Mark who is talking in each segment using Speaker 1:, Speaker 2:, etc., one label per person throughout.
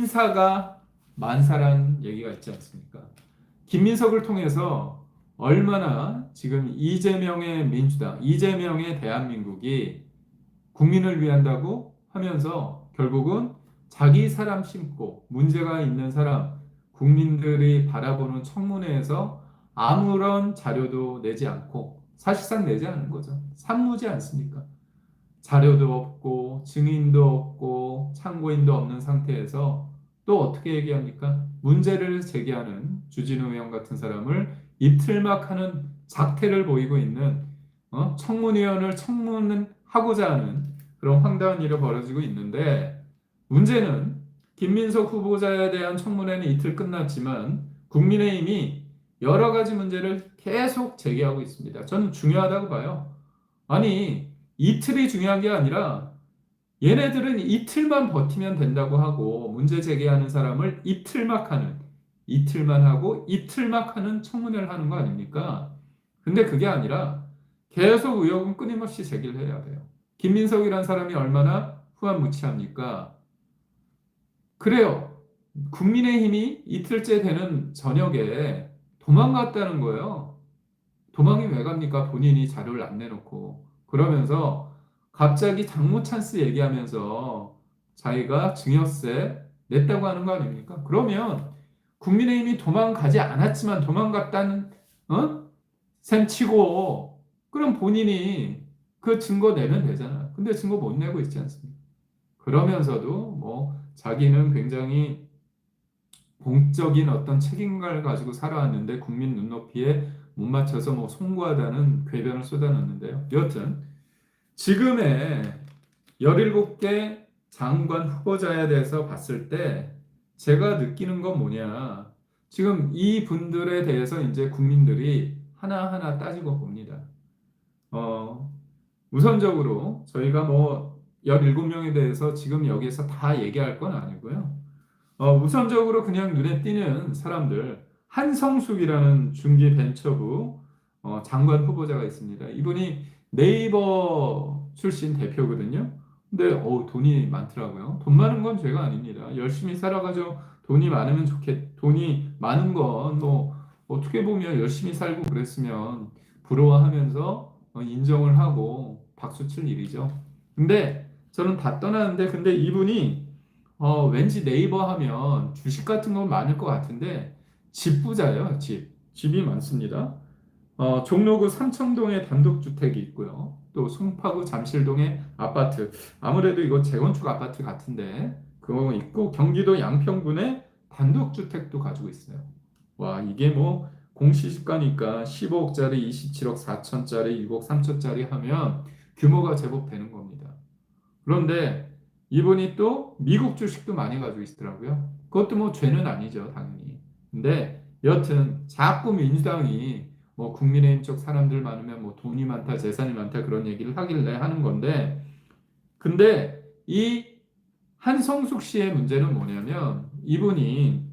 Speaker 1: 인사가 만사란 얘기가 있지 않습니까? 김민석을 통해서 얼마나 지금 이재명의 민주당, 이재명의 대한민국이 국민을 위한다고 하면서 결국은 자기 사람 심고 문제가 있는 사람, 국민들이 바라보는 청문회에서 아무런 자료도 내지 않고 사실상 내지 않은 거죠. 산무지 않습니까? 자료도 없고 증인도 없고 참고인도 없는 상태에서 또 어떻게 얘기합니까? 문제를 제기하는 주진우 의원 같은 사람을 입틀막하는 작태를 보이고 있는 청문위원을 청문하고자 하는 그런 황당한 일이 벌어지고 있는데 문제는 김민석 후보자에 대한 청문회는 이틀 끝났지만 국민의힘이 여러 가지 문제를 계속 제기하고 있습니다. 저는 중요하다고 봐요. 아니 이틀이 중요한 게 아니라 얘네들은 이틀만 버티면 된다고 하고 문제 제기하는 사람을 이틀만 하고 이틀막 하는 청문회를 하는 거 아닙니까? 근데 그게 아니라 계속 의혹은 끊임없이 제기를 해야 돼요. 김민석이란 사람이 얼마나 후한무치합니까? 그래요. 국민의힘이 이틀째 되는 저녁에 도망갔다는 거예요. 도망이 왜 갑니까? 본인이 자료를 안 내놓고. 그러면서 갑자기 장모 찬스 얘기하면서 자기가 증여세 냈다고 하는 거 아닙니까? 그러면 국민의힘이 도망가지 않았지만 도망갔다는 셈 치고 그럼 본인이 그 증거 내면 되잖아요. 근데 증거 못 내고 있지 않습니까? 그러면서도 뭐 자기는 굉장히 공적인 어떤 책임감을 가지고 살아왔는데 국민 눈높이에 못 맞춰서 뭐 송구하다는 궤변을 쏟아냈는데요. 여튼 지금의 17개 장관 후보자에 대해서 봤을 때 제가 느끼는 건 뭐냐. 지금 이 분들에 대해서 이제 국민들이 하나하나 따지고 봅니다. 우선적으로 저희가 뭐 17명에 대해서 지금 여기서 다 얘기할 건 아니고요. 우선적으로 그냥 눈에 띄는 사람들, 한성숙이라는 중기벤처부 장관 후보자가 있습니다. 이분이 네이버 출신 대표거든요. 근데 돈이 많더라고요. 돈 많은 건 죄가 아닙니다. 열심히 살아가지고 돈이 많은 건 뭐 어떻게 보면 열심히 살고 그랬으면 부러워하면서 인정을 하고 박수 칠 일이죠. 근데 저는 다 떠나는데 근데 이분이 왠지 네이버 하면 주식 같은 건 많을 것 같은데 집 부자예요. 집이 많습니다. 종로구 삼청동에 단독주택이 있고요. 또 송파구 잠실동에 아파트. 아무래도 이거 재건축 아파트 같은데 그거 있고 경기도 양평군에 단독주택도 가지고 있어요. 와 이게 뭐 공시지가니까 15억짜리, 27억 4천짜리, 6억 3천짜리 하면 규모가 제법 되는 겁니다. 그런데 이분이 또 미국 주식도 많이 가지고 있더라고요. 그것도 뭐 죄는 아니죠, 당연히. 근데 여튼 자꾸 민주당이 뭐 국민의힘 쪽 사람들 많으면 뭐 돈이 많다, 재산이 많다 그런 얘기를 하길래 하는 건데 근데 이 한성숙 씨의 문제는 뭐냐면 이분이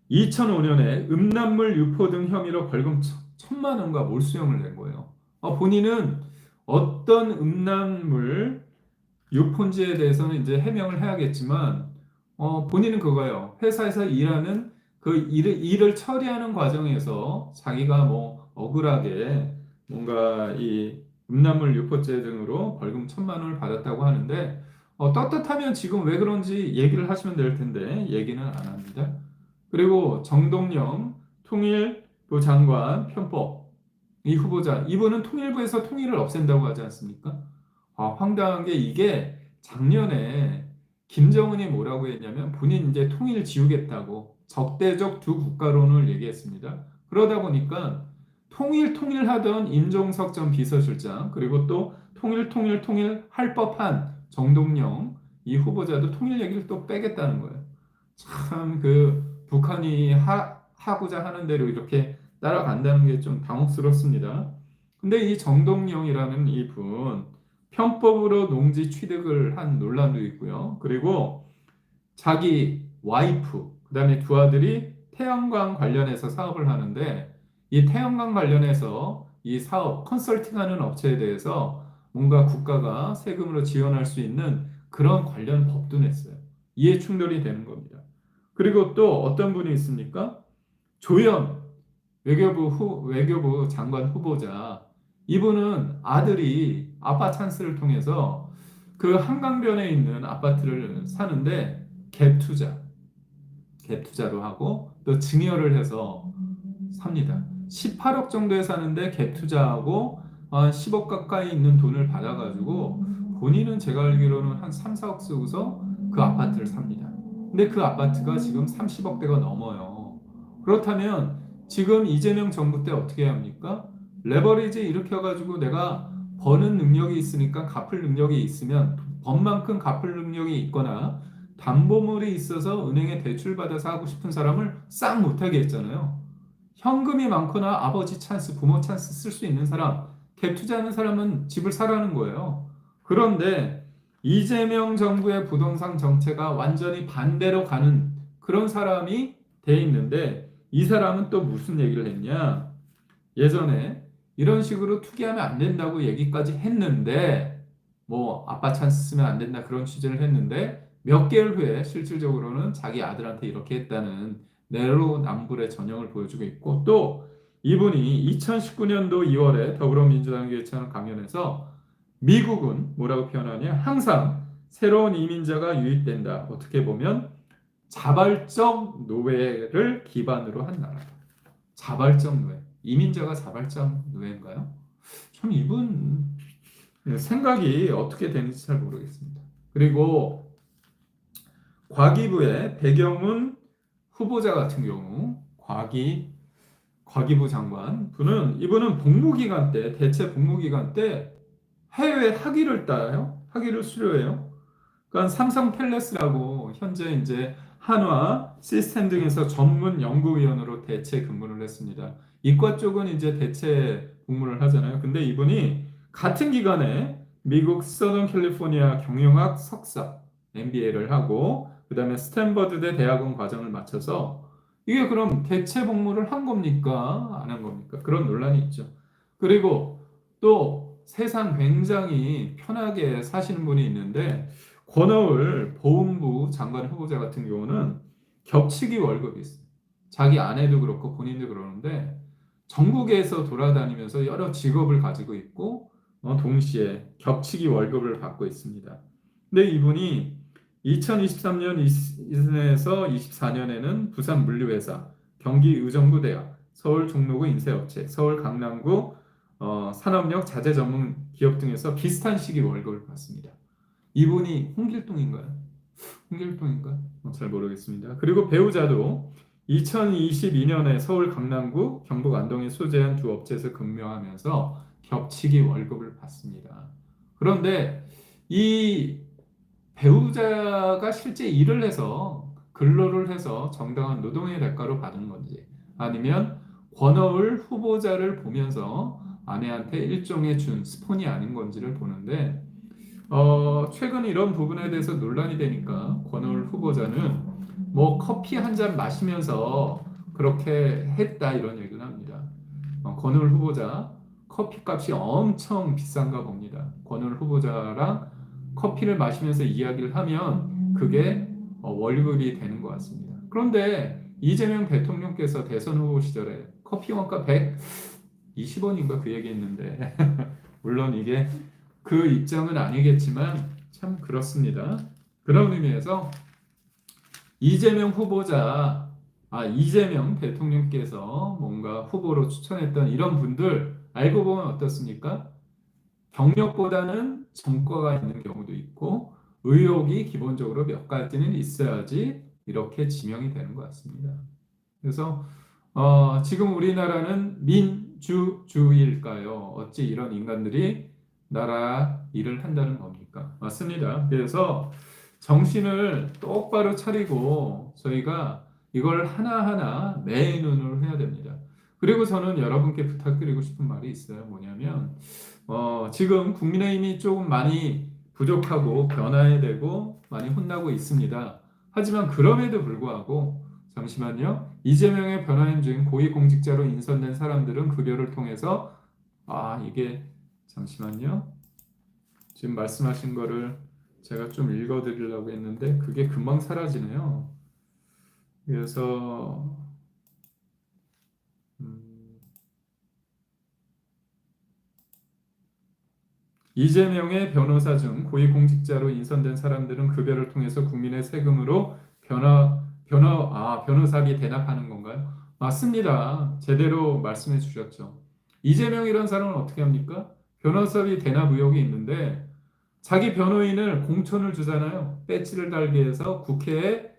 Speaker 1: 2005년에 음란물 유포 등 혐의로 벌금 1,000만 원과 몰수형을 낸 거예요. 본인은 어떤 음란물 유폰지에 대해서는 이제 해명을 해야겠지만 본인은 그거예요. 회사에서 일하는 그 일을 처리하는 과정에서 자기가 뭐 억울하게 뭔가 이 음란물 유포죄 등으로 벌금 1,000만 원을 받았다고 하는데 떳떳하면 지금 왜 그런지 얘기를 하시면 될 텐데 얘기는 안 합니다. 그리고 정동영 통일부 장관 편법 이 후보자 이분은 통일부에서 통일을 없앤다고 하지 않습니까? 황당한 게 이게 작년에 김정은이 뭐라고 했냐면 본인 이제 통일 지우겠다고 적대적 두 국가론을 얘기했습니다. 그러다 보니까 통일하던 임종석 전 비서실장 그리고 또 통일 할 법한 정동영 이 후보자도 통일 얘기를 또 빼겠다는 거예요. 참 그 북한이 하고자 하는 대로 이렇게 따라간다는 게 좀 당혹스럽습니다. 근데 이 정동영이라는 이분 편법으로 농지 취득을 한 논란도 있고요. 그리고 자기 와이프, 그다음에 두 아들이 태양광 관련해서 사업을 하는데 이 태양광 관련해서 이 사업 컨설팅하는 업체에 대해서 뭔가 국가가 세금으로 지원할 수 있는 그런 관련 법도 냈어요. 이해 충돌이 되는 겁니다. 그리고 또 어떤 분이 있습니까? 조연 외교부 장관 후보자. 이분은 아들이 아빠 찬스를 통해서 그 한강변에 있는 아파트를 사는데 갭투자로 하고 또 증여를 해서 삽니다. 18억 정도에 사는데 갭투자하고 한 10억 가까이 있는 돈을 받아가지고 본인은 제가 알기로는 한 3, 4억 쓰고서 그 아파트를 삽니다. 근데 그 아파트가 지금 30억대가 넘어요. 그렇다면 지금 이재명 정부 때 어떻게 해야 합니까? 레버리지 이렇게 해가지고 내가 버는 능력이 있으니까 갚을 능력이 있으면 번만큼 갚을 능력이 있거나 담보물이 있어서 은행에 대출받아서 하고 싶은 사람을 싹 못하게 했잖아요. 현금이 많거나 아버지 찬스, 부모 찬스 쓸 수 있는 사람, 갭 투자하는 사람은 집을 사라는 거예요. 그런데 이재명 정부의 부동산 정책가 완전히 반대로 가는 그런 사람이 돼 있는데 이 사람은 또 무슨 얘기를 했냐? 예전에 이런 식으로 투기하면 안 된다고 얘기까지 했는데 뭐 아빠 찬스 쓰면 안 된다 그런 취재를 했는데 몇 개월 후에 실질적으로는 자기 아들한테 이렇게 했다는 내로남불의 전형을 보여주고 있고 또 이분이 2019년도 2월에 더불어민주당에 개최하는 강연에서 미국은 뭐라고 표현하냐? 항상 새로운 이민자가 유입된다. 어떻게 보면 자발적 노예를 기반으로 한 나라다. 자발적 노예. 이민자가 자발적 노예인가요? 참 이분 생각이 어떻게 되는지 잘 모르겠습니다. 그리고 과기부의 배경훈 후보자 같은 경우 과기부 장관 이분은 복무기간 때 대체 복무기간 때 해외 학위를 따요. 학위를 수료해요. 그러니까 삼성 팰레스라고 현재 이제 한화 시스템 등에서 전문 연구위원으로 대체 근무를 했습니다. 이과 쪽은 이제 대체 복무를 하잖아요. 근데 이분이 같은 기간에 미국 서던 캘리포니아 경영학 석사 MBA를 하고 그다음에 스탠퍼드대 대학원 과정을 마쳐서 이게 그럼 대체 복무를 한 겁니까? 안 한 겁니까? 그런 논란이 있죠. 그리고 또 세상 굉장히 편하게 사시는 분이 있는데 권오을 보훈부 장관 후보자 같은 경우는 겹치기 월급이 있어요. 자기 아내도 그렇고 본인도 그러는데 전국에서 돌아다니면서 여러 직업을 가지고 있고 동시에 겹치기 월급을 받고 있습니다. 근데 이분이 2023년에서 24년에는 부산 물류회사, 경기 의정부대학, 서울 종로구 인쇄업체, 서울 강남구 산업역 자재 전문 기업 등에서 비슷한 시기 월급을 받습니다. 이분이 홍길동인가요? 잘 모르겠습니다. 그리고 배우자도 2022년에 서울 강남구 경북 안동에 소재한 두 업체에서 근무하면서 겹치기 월급을 받습니다. 그런데 이 배우자가 실제 일을 해서 근로를 해서 정당한 노동의 대가로 받은 건지 아니면 권오을 후보자를 보면서 아내한테 일종의 준 스폰이 아닌 건지를 보는데 최근 이런 부분에 대해서 논란이 되니까 권오을 후보자는 뭐 커피 한 잔 마시면서 그렇게 했다 이런 얘기를 합니다. 권오을 후보자 커피 값이 엄청 비싼가 봅니다. 권오을 후보자랑 커피를 마시면서 이야기를 하면 그게 월급이 되는 것 같습니다. 그런데 이재명 대통령께서 대선 후보 시절에 커피 원가 120원인가 그 얘기했는데 물론 이게 그 입장은 아니겠지만 참 그렇습니다. 그런 의미에서 이재명 대통령께서 뭔가 후보로 추천했던 이런 분들 알고 보면 어떻습니까? 경력보다는 전과가 있는 경우도 있고 의혹이 기본적으로 몇 가지는 있어야지 이렇게 지명이 되는 것 같습니다. 그래서 지금 우리나라는 민주주의일까요? 어찌 이런 인간들이 나라 일을 한다는 겁니까? 맞습니다. 그래서 정신을 똑바로 차리고 저희가 이걸 하나하나 내 눈으로 해야 됩니다. 그리고 저는 여러분께 부탁드리고 싶은 말이 있어요. 뭐냐면 지금 국민의힘이 조금 많이 부족하고 변화해야 되고 많이 혼나고 있습니다. 하지만 그럼에도 불구하고 잠시만요. 이재명의 변화인 중 고위공직자로 인선된 사람들은 급여를 통해서 이게 잠시만요. 지금 말씀하신 거를 제가 좀 읽어드리려고 했는데 그게 금방 사라지네요. 그래서 음, 이재명의 변호사 중 고위공직자로 인선된 사람들은 급여를 통해서 국민의 세금으로 변호사비 대납하는 건가요? 맞습니다. 제대로 말씀해 주셨죠. 이재명이라는 사람은 어떻게 합니까? 변호사비 대납 의혹이 있는데 자기 변호인을 공천을 주잖아요. 배지를 달게 해서 국회에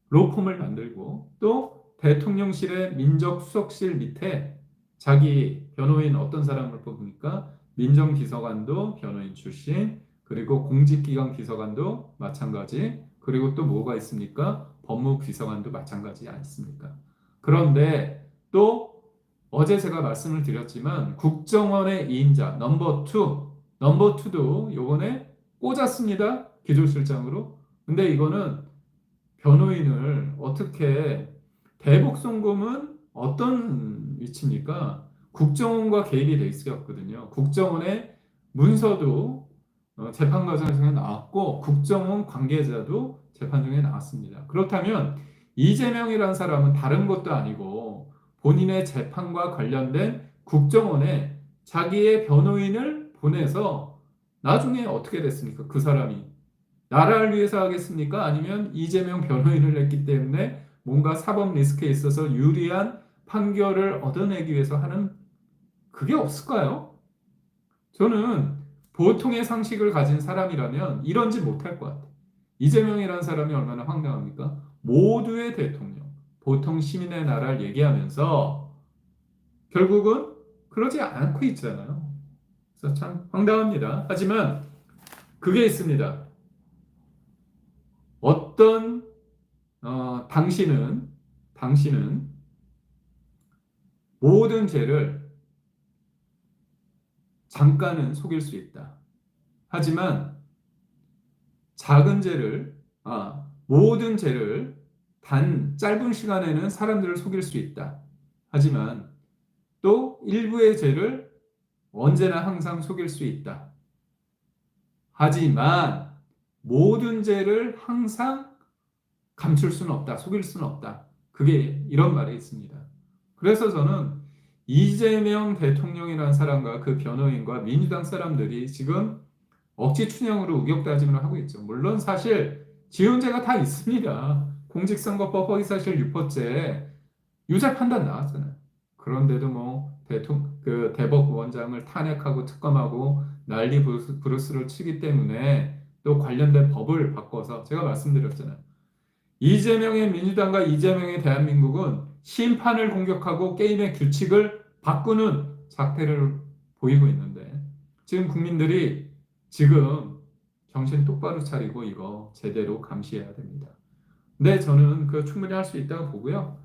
Speaker 1: 로펌을 만들고 또 대통령실의 민정수석실 밑에 자기 변호인 어떤 사람을 뽑으니까 민정비서관도 변호인 출신, 그리고 공직기관 비서관도 마찬가지, 그리고 또 뭐가 있습니까? 법무비서관도 마찬가지 않습니까? 그런데 또 어제 제가 말씀을 드렸지만 국정원의 2인자 넘버 2도 요번에 꽂았습니다. 기조실장으로. 근데 이거는 변호인을 어떻게 대북 송금은 어떤 위치입니까? 국정원과 개입이 돼 있었거든요. 국정원의 문서도 재판 과정에서 나왔고 국정원 관계자도 재판 중에 나왔습니다. 그렇다면 이재명이라는 사람은 다른 것도 아니고 본인의 재판과 관련된 국정원에 자기의 변호인을 보내서 나중에 어떻게 됐습니까? 그 사람이 나라를 위해서 하겠습니까? 아니면 이재명 변호인을 냈기 때문에 뭔가 사법 리스크에 있어서 유리한 판결을 얻어내기 위해서 하는 그게 없을까요? 저는 보통의 상식을 가진 사람이라면 이런지 못할 것 같아요. 이재명이라는 사람이 얼마나 황당합니까? 모두의 대통령, 보통 시민의 나라를 얘기하면서 결국은 그러지 않고 있잖아요. 그래서 참 황당합니다. 하지만 그게 있습니다. 어떤 당신은 모든 죄를 잠깐은 속일 수 있다. 하지만 작은 죄를, 모든 죄를 단 짧은 시간에는 사람들을 속일 수 있다. 하지만 또 일부의 죄를 언제나 항상 속일 수 있다. 하지만 모든 죄를 항상 감출 수는 없다. 속일 수는 없다. 그게 이런 말이 있습니다. 그래서 저는 이재명 대통령이라는 사람과 그 변호인과 민주당 사람들이 지금 억지 춘향으로 우격다짐을 하고 있죠. 물론 사실 지은죄가 다 있습니다. 공직선거법 허위사실 유포죄 유죄 판단 나왔잖아요. 그런데도 뭐 그 대법원장을 탄핵하고 특검하고 난리 부르스를 치기 때문에 또 관련된 법을 바꿔서 제가 말씀드렸잖아요. 이재명의 민주당과 이재명의 대한민국은 심판을 공격하고 게임의 규칙을 바꾸는 작태를 보이고 있는데 지금 국민들이 지금 정신 똑바로 차리고 이거 제대로 감시해야 됩니다. 네, 저는 그 충분히 할 수 있다고 보고요.